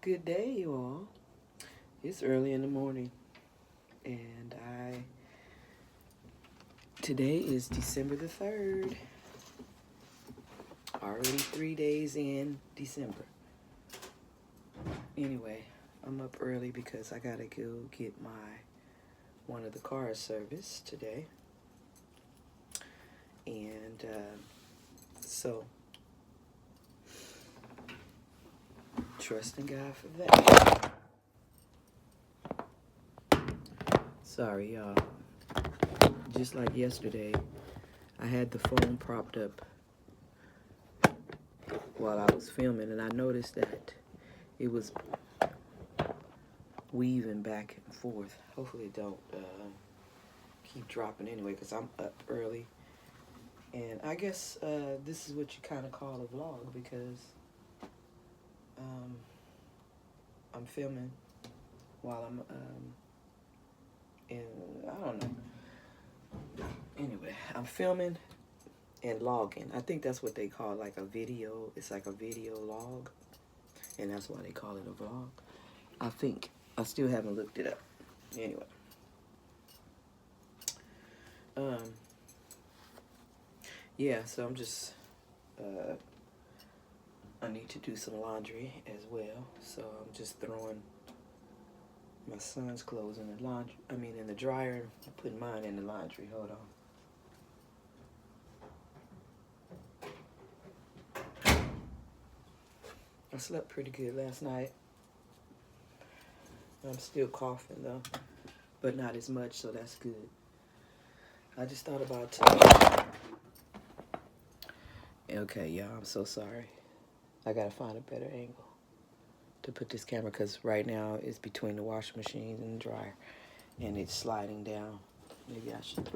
Good day, you all. It's early in the morning, and today is December the 3rd. Already 3 days in December. Anyway, I'm up early because I gotta go get one of the cars serviced today, and so trusting God for that. Sorry, y'all. Just like yesterday, I had the phone propped up while I was filming, and I noticed that it was weaving back and forth. Hopefully it don't keep dropping anyway, because I'm up early. And I guess this is what you kind of call a vlog, because I'm filming while I'm in, I don't know. Anyway, I'm filming and logging. I think that's what they call like a video. It's like a video log, and that's why they call it a vlog. I think. I still haven't looked it up. Anyway. Yeah, so I'm just, I need to do some laundry as well. So I'm just throwing my son's clothes in the dryer. I'm putting mine in the laundry. Hold on. I slept pretty good last night. I'm still coughing though, but not as much, so that's good. I just thought about, okay, y'all, I'm so sorry. I gotta find a better angle to put this camera, because right now it's between the washing machine and the dryer, and it's sliding down. Maybe I should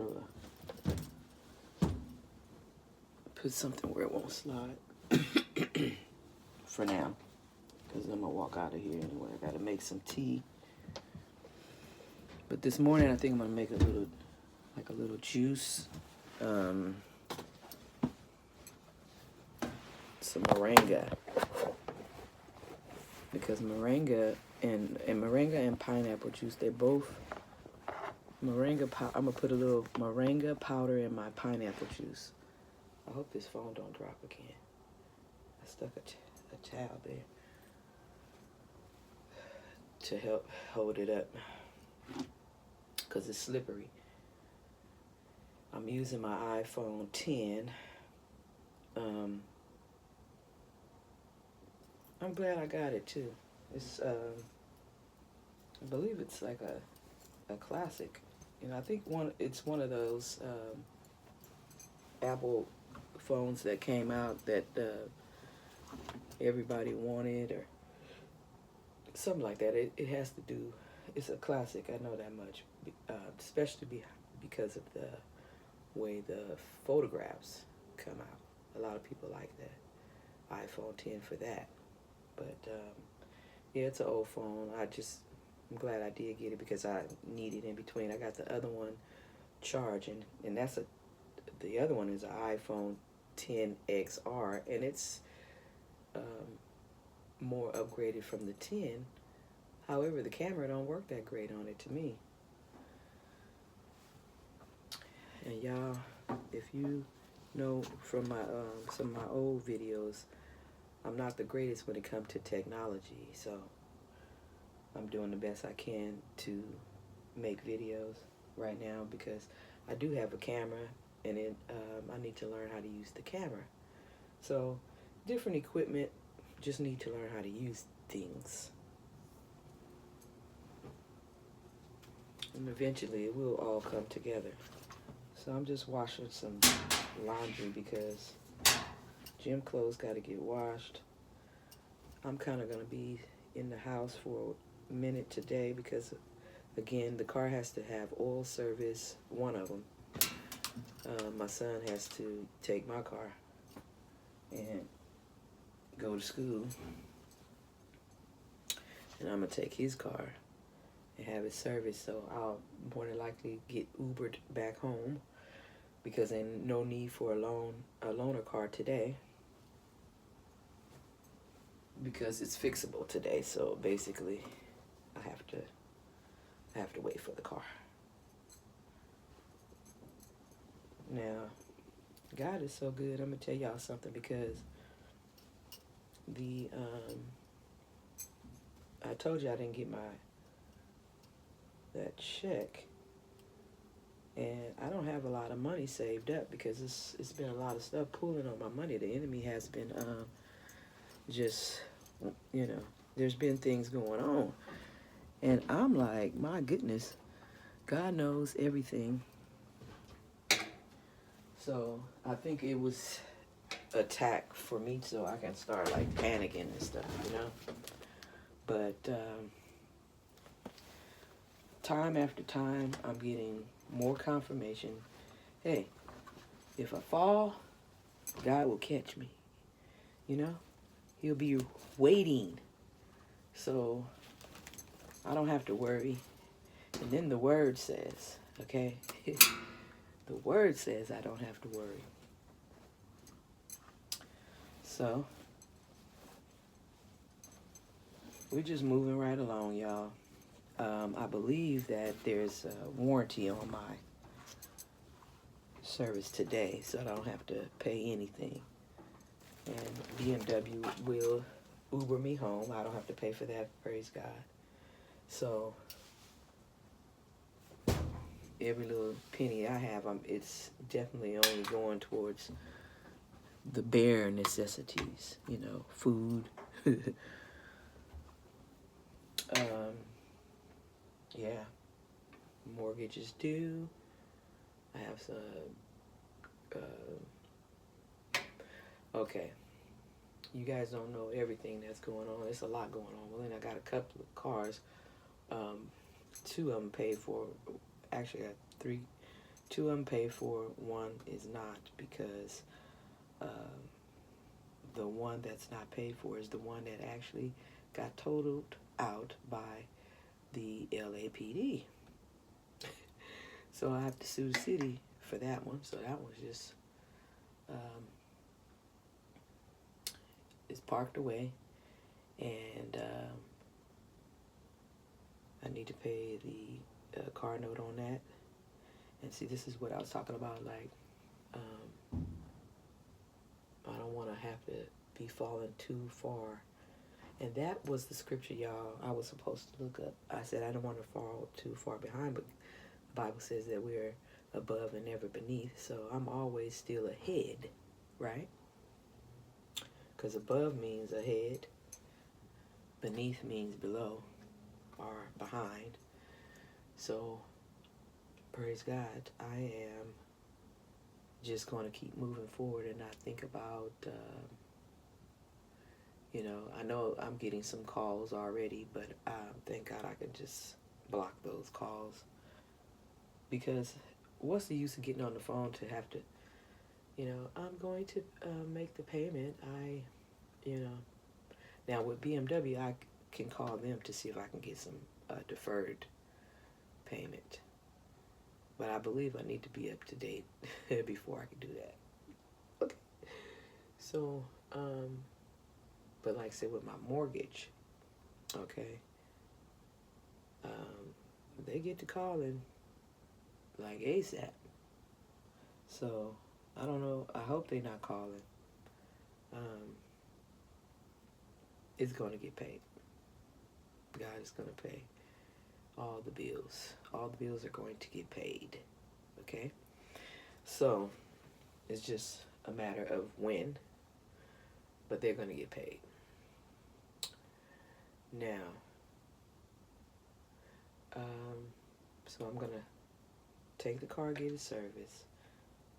put something where it won't slide for now, because I'm gonna walk out of here anyway. I gotta make some tea. But this morning I think I'm gonna make a little juice, some moringa, because moringa and pineapple juice, they're both moringa. I'm gonna put a little moringa powder in my pineapple juice. I hope this phone don't drop again. I stuck a towel there to help hold it up, because it's slippery. I'm using my iPhone 10. I'm glad I got it too. It's I believe it's like a classic. I think it's one of those Apple phones that came out that everybody wanted, or something like that. It has to do. It's a classic. I know that much, especially because of the way the photographs come out. A lot of people like that iPhone 10 for that. But yeah, it's an old phone. I'm glad I did get it, because I need it in between. I got the other one charging, and the other one is an iPhone 10XR, and it's more upgraded from the 10. However, the camera don't work that great on it to me. And y'all, if you know from some of my old videos, I'm not the greatest when it comes to technology, so I'm doing the best I can to make videos right now, because I do have a camera, and I need to learn how to use the camera. So different equipment, just need to learn how to use things. And eventually it will all come together. So I'm just washing some laundry, because gym clothes got to get washed. I'm kind of going to be in the house for a minute today, because again, the car has to have oil service, one of them. My son has to take my car and go to school, and I'm going to take his car and have it serviced, so I'll more than likely get Ubered back home, because there's no need for a loaner car today. because it's fixable today. So basically, I have to wait for the car. Now, God is so good. I'm gonna tell y'all something, because the I told you I didn't get that check, and I don't have a lot of money saved up because it's been a lot of stuff pulling on my money. The enemy has been just, there's been things going on, and I'm like, my goodness, God knows everything. So I think it was attack for me, so I can start like panicking and stuff, But time after time, I'm getting more confirmation. Hey, if I fall, God will catch me. He'll be waiting. So I don't have to worry. And then the word says, okay? The word says I don't have to worry. So we're just moving right along, y'all. I believe that there's a warranty on my service today, so I don't have to pay anything. And BMW will Uber me home. I don't have to pay for that, praise God. So every little penny I have, it's definitely only going towards the bare necessities, food. Yeah, mortgage is due. I have some, okay. You guys don't know everything that's going on. There's a lot going on. Well, then I got a couple of cars. 2 of them paid for. Actually, I got 3. 2 of them paid for. 1 is not, because the one that's not paid for is the one that actually got totaled out by the LAPD. So I have to sue the city for that one. So that one's just is parked away, and I need to pay the car note on that. And see, this is what I was talking about. Like, I don't want to have to be falling too far. And that was the scripture, y'all, I was supposed to look up. I said I don't want to fall too far behind, but the Bible says that we're above and never beneath. So I'm always still ahead, right? Because above means ahead, beneath means below or behind. So, praise God, I am just going to keep moving forward and not think about, I know I'm getting some calls already, but thank God I can just block those calls. Because what's the use of getting on the phone to have to, I'm going to make the payment. Now with BMW, I can call them to see if I can get some deferred payment. But I believe I need to be up to date before I can do that. Okay. So, but like I said, with my mortgage, okay, they get to calling like ASAP. So, I don't know. I hope they're not calling. It's going to get paid. God is going to pay all the bills. All the bills are going to get paid. Okay? So, it's just a matter of when, but they're going to get paid. Now, so I'm going to take the car, get it serviced.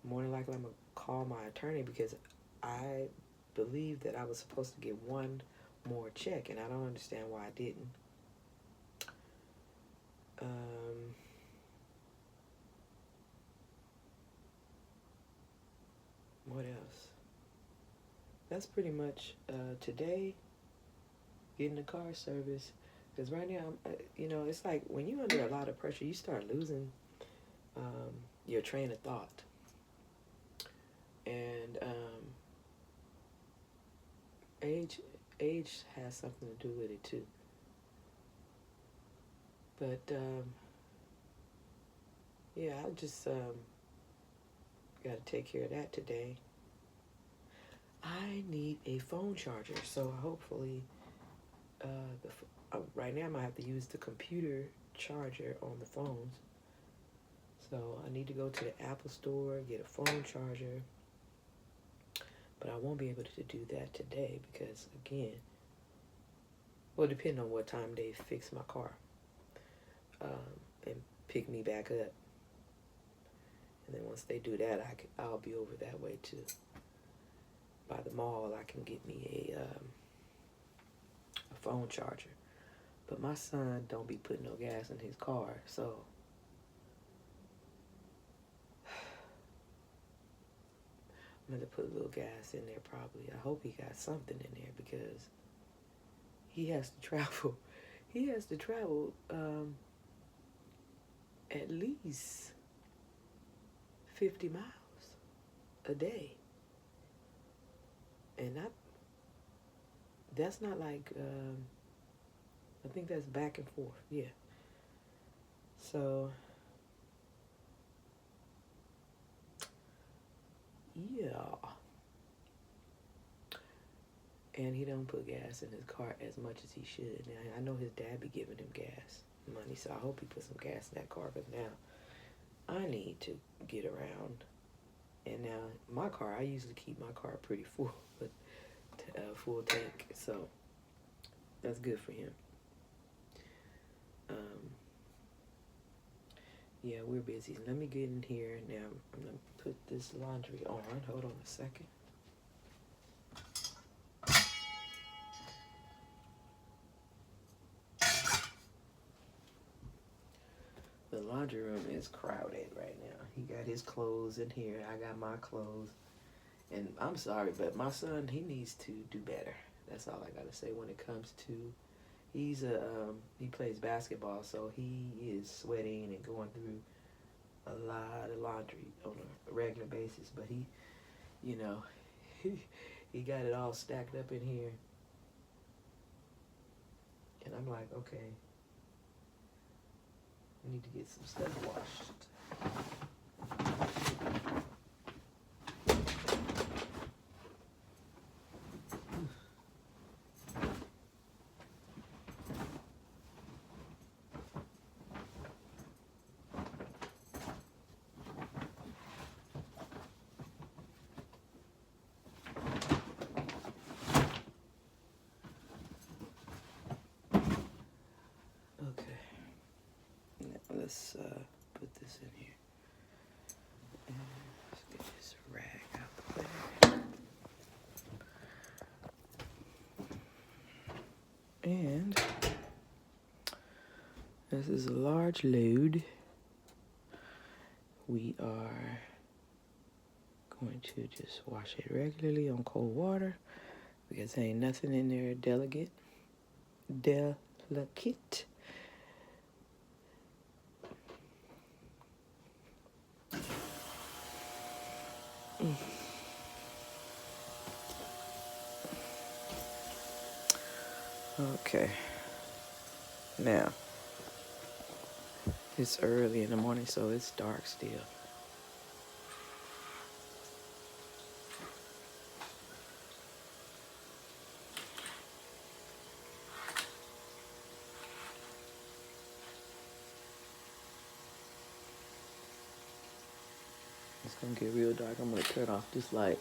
More than likely, I'm going to call my attorney, because I believe that I was supposed to get one more check, and I don't understand why I didn't. What else? That's pretty much today, getting the car service. Because right now, it's like when you're under a lot of pressure, you start losing your train of thought. And age, age has something to do with it too. But yeah, I just got to take care of that today. I need a phone charger, so hopefully, right now I'm gonna have to use the computer charger on the phones. So I need to go to the Apple store, get a phone charger, but I won't be able to do that today because, again, well, depending on what time they fix my car and pick me back up. And then once they do that, I'll be over that way too. By the mall, I can get me a phone charger. But my son don't be putting no gas in his car, so I'm gonna put a little gas in there probably. I hope he got something in there because he has to travel. He has to travel at least 50 miles a day. And that's not like, I think that's back and forth, yeah. So, yeah. And he don't put gas in his car as much as he should. Now, I know his dad be giving him gas money, so I hope he put some gas in that car, because now I need to get around. And now my car, I usually keep my car pretty full, but full tank, so that's good for him. Yeah, we're busy. Let me get in here now. I'm gonna put this laundry on. Hold on a second. The laundry room is crowded right now. He got his clothes in here. I got my clothes. And I'm sorry, but my son, he needs to do better. That's all I gotta say when it comes to, he plays basketball, so he is sweating and going through a lot of laundry on a regular basis. But he, you know, he got it all stacked up in here. And I'm like, okay, I need to get some stuff washed. Let's put this in here. And let's get this rag out the way. And this is a large load. We are going to just wash it regularly on cold water because there ain't nothing in there delicate. Okay. Now, it's early in the morning, so it's dark still. It's gonna get real dark. I'm gonna turn off this light.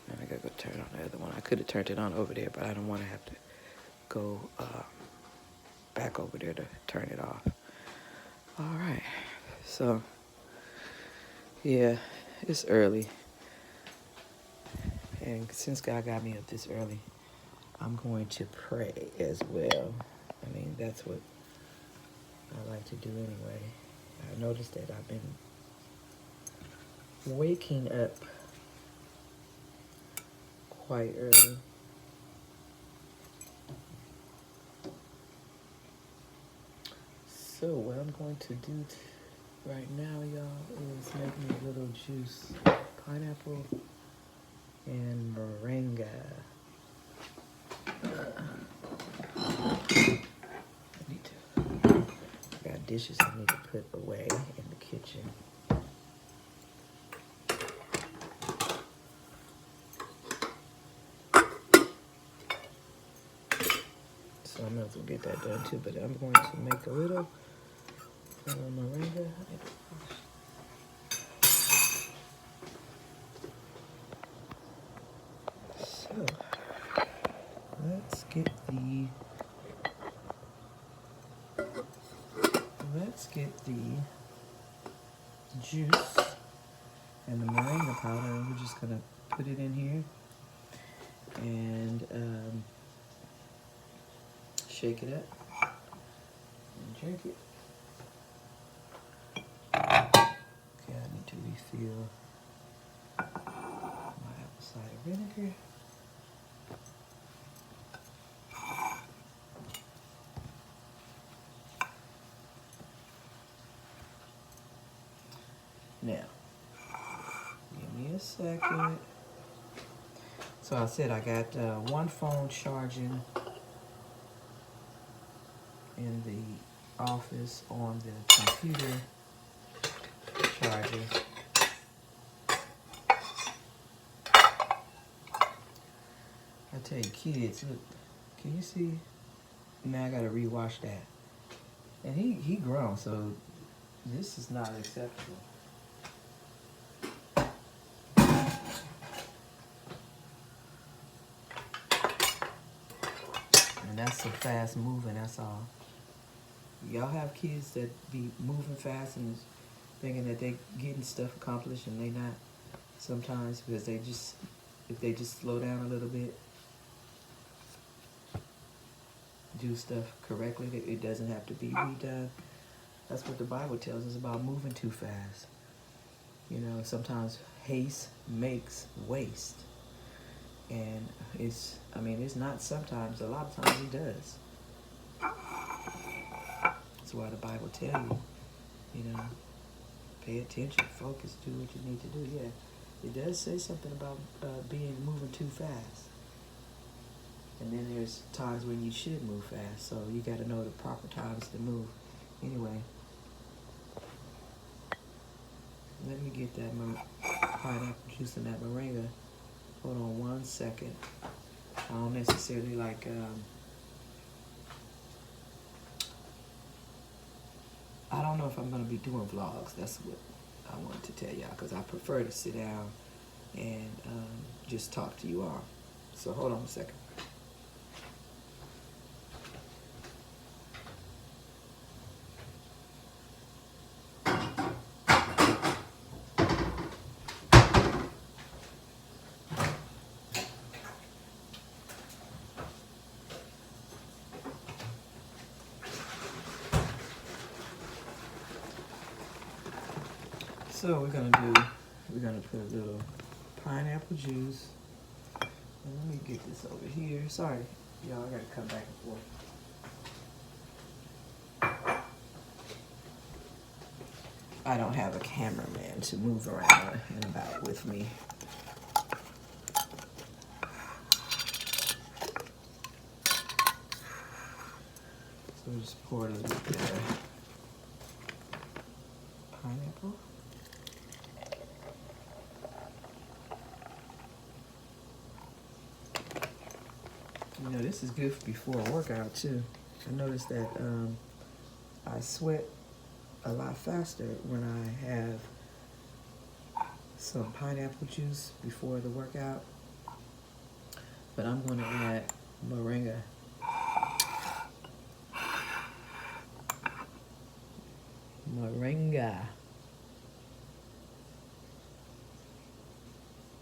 And I gotta go turn on the other one. I could have turned it on over there, but I don't want to have to go back over there to turn it off. All right. So, yeah, it's early. And since God got me up this early, I'm going to pray as well. I mean, that's what I like to do anyway. I noticed that I've been waking up quite early. So what I'm going to do right now, y'all, is make me a little juice, pineapple and moringa. I got dishes I need to put away in the kitchen. So I'm going to get that done too, but I'm going to make a little moringa. So let's get the juice and the moringa powder, and we're just gonna put it in here and shake it up and drink it. Okay, I need to refill my apple cider vinegar. Now, give me a second. So I said I got one phone charging in the office on the computer charger. I tell you, kids, look, can you see? Now I gotta rewash that. And he grown, so this is not acceptable. And that's so fast moving, that's all. Y'all have kids that be moving fast and thinking that they getting stuff accomplished, and they not sometimes, because if they just slow down a little bit, do stuff correctly, it doesn't have to be redone. That's what the Bible tells us about moving too fast. You know, sometimes haste makes waste. And it's not sometimes, a lot of times it does. That's why the Bible tells you, pay attention, focus, do what you need to do. Yeah, it does say something about moving too fast. And then there's times when you should move fast, so you got to know the proper times to move. Anyway, let me get that pineapple juice and that moringa. Hold on 1 second. I don't necessarily like, I don't know if I'm going to be doing vlogs. That's what I wanted to tell y'all, because I prefer to sit down and just talk to you all. So hold on a second. So we're gonna put a little pineapple juice. And let me get this over here. Sorry, y'all, I gotta come back and forth. I don't have a cameraman to move around and about with me. So we just pour a little bit of pineapple. You know, this is good before a workout too. I noticed that I sweat a lot faster when I have some pineapple juice before the workout. But I'm going to add moringa. Moringa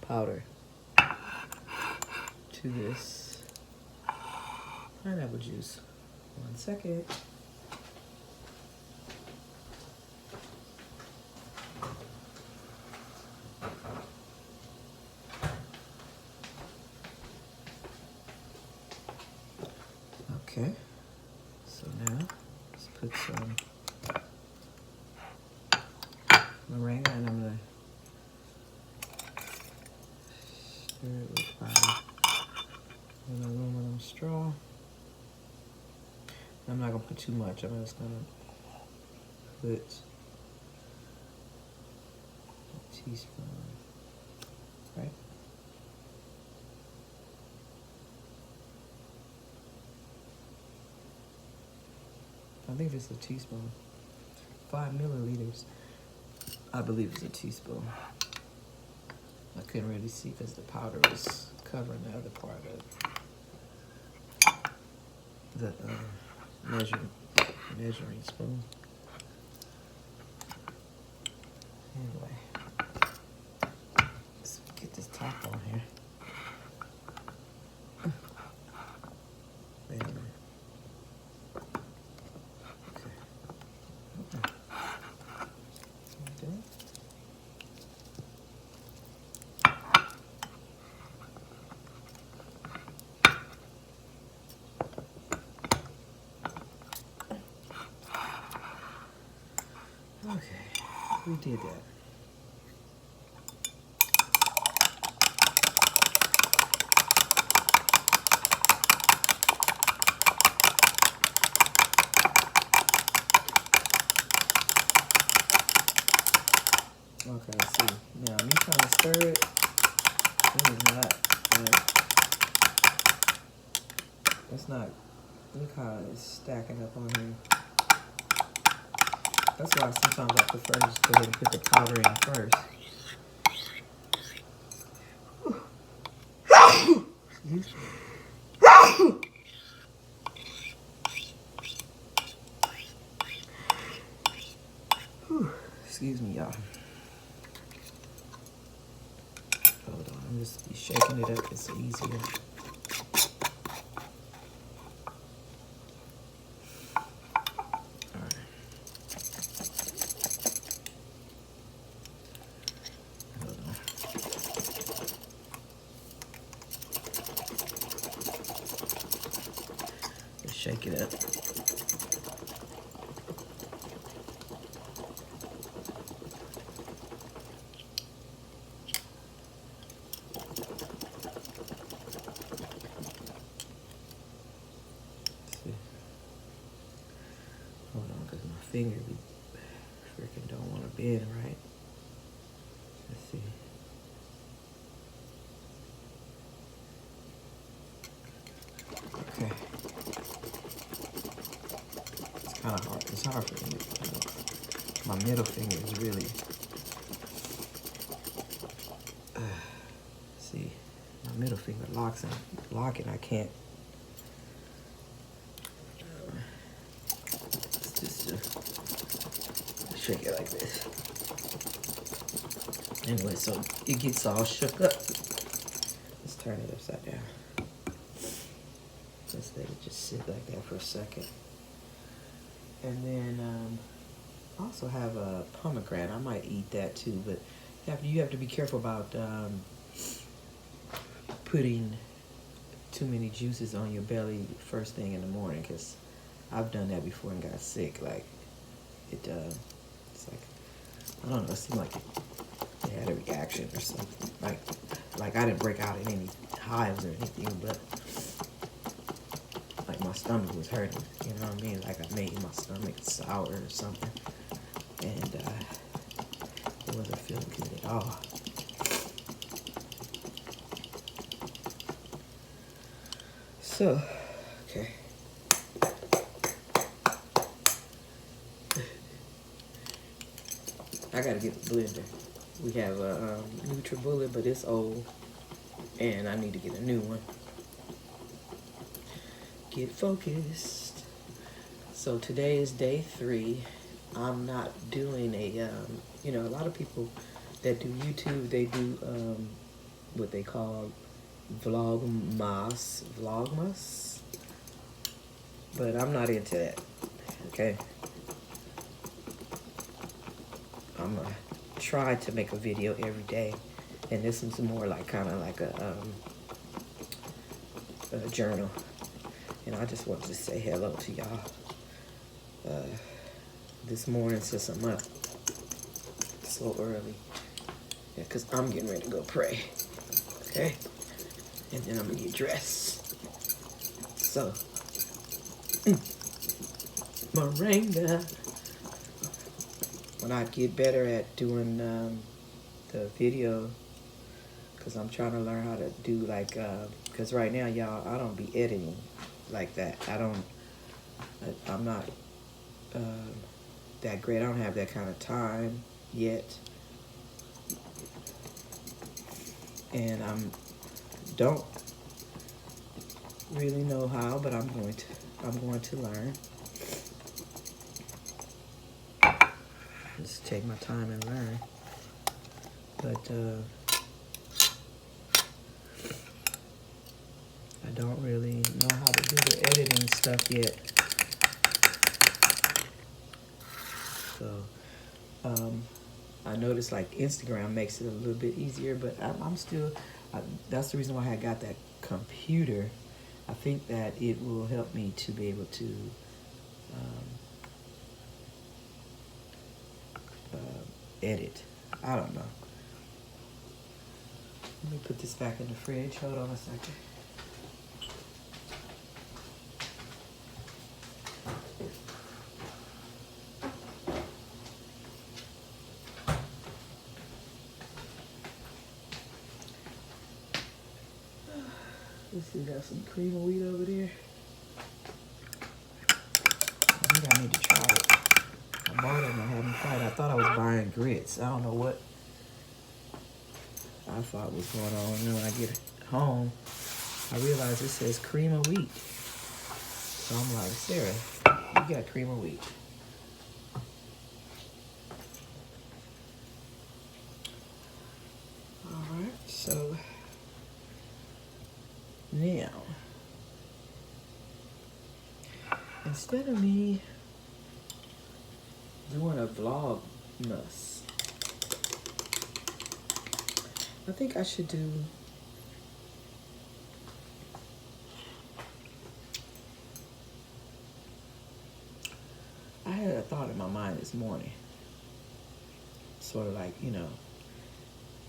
powder to this pineapple juice. 1 second. Okay, so now let's put some moringa, and I'm gonna an aluminum straw. I'm not gonna put too much. I'm just gonna put a teaspoon, right? I think it's a teaspoon. 5 milliliters. I believe it's a teaspoon. I couldn't really see because the powder was covering the other part of the measuring spoon. Anyway, let's get this top on here. Wait a minute. Okay, we did that. Okay, let's see. Now, me trying to stir it, it is not, it's not, look how it's stacking up on here. That's why sometimes I prefer to just go ahead and put the powder in first. Excuse me, y'all. Hold on, I'm just be shaking it up. It's easier. Shake it up. Hold on, because my finger be freaking don't want to bend right. Let's see. Okay. It's kind of hard. It's hard for me. My middle finger is really. See, my middle finger locks and locking. I can't. Shake it like this. Anyway, so it gets all shook up. Let's turn it upside down. Let's let it just sit like that for a second. And then also have a pomegranate. I might eat that too, but you have to be careful about putting too many juices on your belly first thing in the morning, because I've done that before and got sick. Like it's like, I don't know, it seemed like it had a reaction or something. Like I didn't break out in any hives or anything, but like my stomach was hurting, you know what I mean? Like I made my stomach sour or something, and it wasn't feeling good at all. So, okay. I gotta get the blender. We have a NutriBullet, but it's old, and I need to get a new one. Get focused. So today is day 3. I'm not doing a, you know, a lot of people that do YouTube, they do what they call vlogmas, but I'm not into that, okay? I'm gonna try to make a video every day, and this is more like kind of like a journal. And I just wanted to say hello to y'all this morning, since I'm up so early. Yeah, because I'm getting ready to go pray. Okay, and then I'm gonna get dressed. So, moringa. When I get better at doing the video, because I'm trying to learn how to do like, because right now, y'all, I don't be editing like that. I'm not that great. I don't have that kind of time yet. And don't really know how, but I'm going to learn. Just take my time and learn. But I don't really know how to do the editing stuff yet. So I noticed like Instagram makes it a little bit easier, but I'm still, that's the reason why I got that computer. I think that it will help me to be able to edit. I don't know. Let me put this back in the fridge. Hold on a second. Let's see, got some cream of wheat over there. I think I need to try it. I bought it and I haven't tried it. I thought I was buying grits. I don't know what I thought was going on. And then when I get home, I realized it says cream of wheat. So I'm like, Sarah, you got cream of wheat. All right, so now, instead of me doing a vlogmas, I think I should do I had a thought in my mind this morning. Sort of like,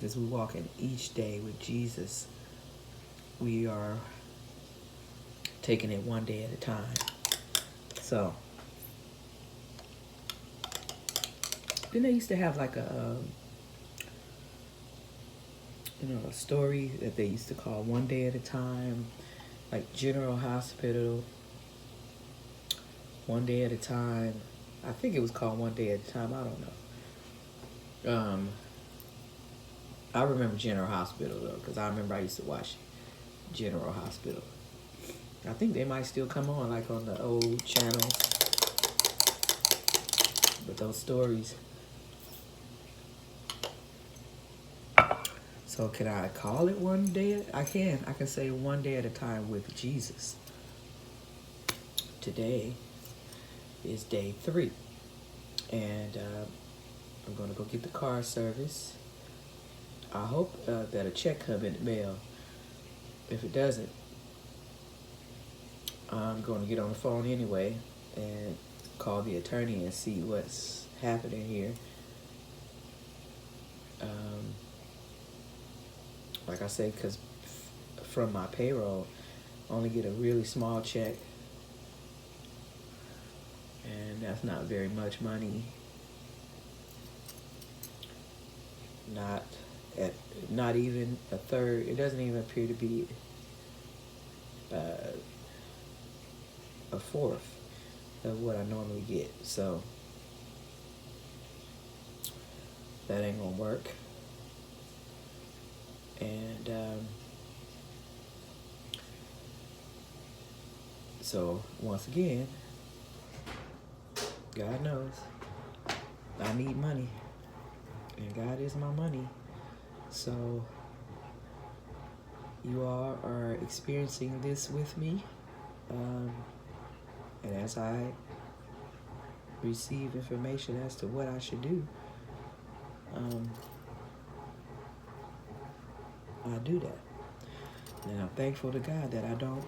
as we walk in each day with Jesus, we are taking it one day at a time. So, then they used to have like a story that they used to call One Day at a Time, like General Hospital, One Day at a Time. I think it was called One Day at a Time. I don't know. I remember General Hospital though, because I remember I used to watch General Hospital. I think they might still come on like on the old channels. But those stories. So can I call it One Day? I can say One Day at a Time with Jesus. Today is day 3. And I'm going to go get the car service. I hope that a check come in the mail. If it doesn't, I'm going to get on the phone anyway and call the attorney and see what's happening here. Like I said, because from my payroll, I only get a really small check. And that's not very much money. Not even a third. It doesn't even appear to be a fourth of what I normally get. So that ain't gonna work. And so once again, God knows I need money, and God is my money. So you all are experiencing this with me, and as I receive information as to what I should do, I do that. And I'm thankful to God that I don't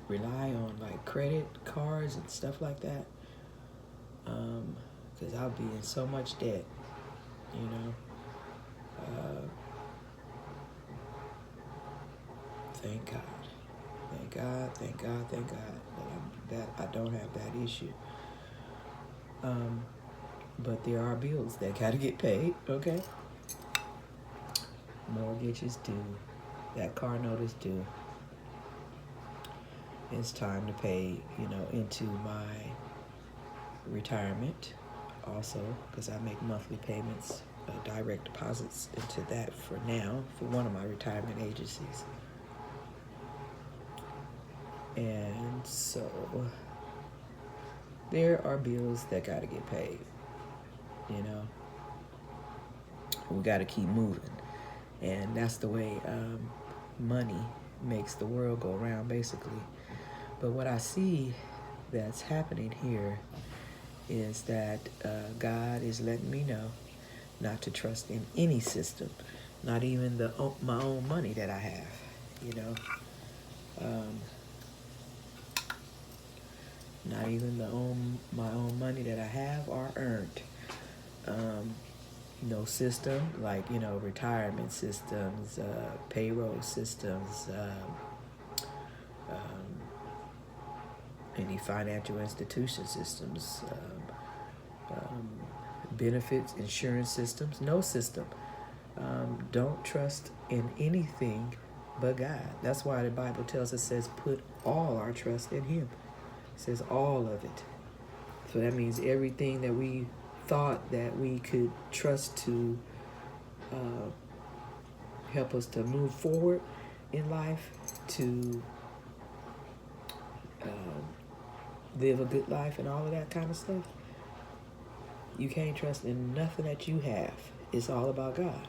rely on like credit cards and stuff like that, because I'll be in so much debt, thank God. Thank God, thank God, thank God that I don't have that issue. But there are bills that gotta get paid, okay? Mortgage is due. That car note is due. It's time to pay, into my retirement also, because I make monthly payments, direct deposits into that for now, for one of my retirement agencies. And so there are bills that gotta get paid, we gotta keep moving. And that's the way money makes the world go around, basically. But what I see that's happening here is that God is letting me know not to trust in any system, not even my own money that I have, not even my own money that I have or earned. No system like retirement systems, payroll systems, any financial institution systems, benefits, insurance systems, no system. Don't trust in anything but God. That's why the Bible tells us, says, put all our trust in Him. It says all of it. So that means everything that we thought that we could trust to help us to move forward in life, to live a good life and all of that kind of stuff. You can't trust in nothing that you have. It's all about God.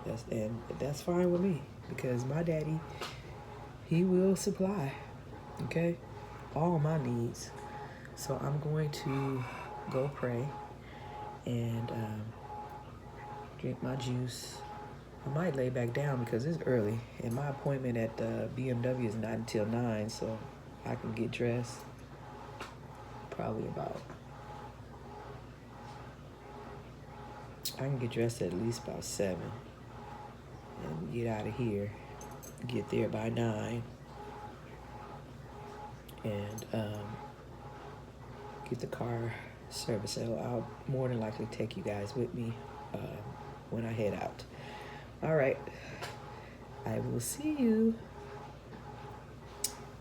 That's fine with me, because my daddy, he will supply, okay, all my needs. So I'm going to go pray and drink my juice. I might lay back down because it's early, and my appointment at BMW is not until 9, so I can get dressed probably I can get dressed at least about 7 and get out of here, get there by 9, and get the car serviced. So I'll more than likely take you guys with me when I head out. All right. I will see you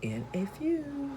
in a few.